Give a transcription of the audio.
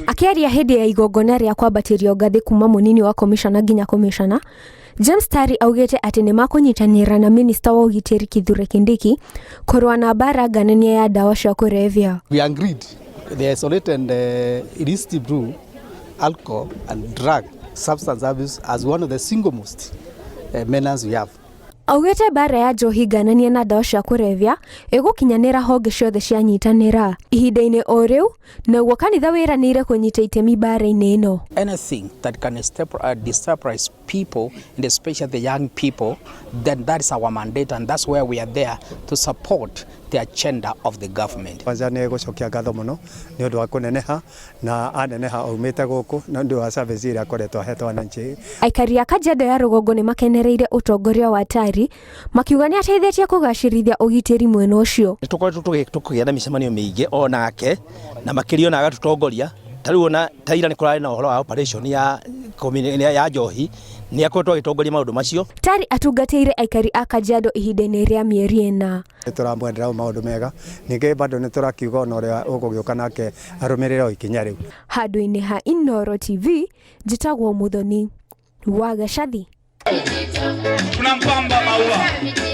Akiaria hĩndĩ ya igongona rĩa kwambatĩrio ngathĩ kuma mũnini wa komishona nginya komishona, James Tari augĩte atĩ nĩ makũnyitanĩra na minista wa ũgitĩri Kithure Kindiki kũrũa na Mbaara ngananie ya ndawa cia kũrebia. We agreed the isolated illicit brew, alcohol and drug substance abuse as one of the single most menace we have. Augĩte Mbaara ya njohi ngananie na ndawa cia kũrebia ĩgũkinyanĩra honge ciothe cianyitanĩra ihinda-inĩ o rĩu, naguo kanitha wĩranĩire kũnyita itemi Mbaara-inĩ ĩno. Anything that can destabilize people, and especially the young people, then that is our mandate, and that's where we are there to support the agenda of the government. Kwanza nĩ gũcokia ngatho mũno nĩ ũndũ wa kũneneha na aneneha aumĩte gũkũ na nĩ wa service ĩrĩa akoretwo ahetwo wananchi. Aikari a Kajiado ya rũgongo nĩ makenereire ũtongoria wa Tari, makiuga nĩ ateithĩtie kũgacĩrithia ũgitĩri mwena ũcio. Nĩ tũkoretwo tũkĩgĩa na mĩcemanio mĩingĩ onake na makĩria na agatutongoria. Tarĩu ona taira nĩ kũrarĩ na ũhoro wa operation ya njohi nĩ akoretwo agĩtongoria maũndũ macio. Tari atungatĩire aikari a Kajiado ihinda-inĩ rĩa mĩeri ĩna. Nĩ tũramwendera maũndũ mega, ningĩ bado nĩ tũrakiuga ona ũrĩa ũgũgĩũka nake arũmĩrĩre ikinya rĩu. Handũ-inĩ ha Inooro TV, njĩtagwo Muthoni wa Gacathi. Tunampamba maua.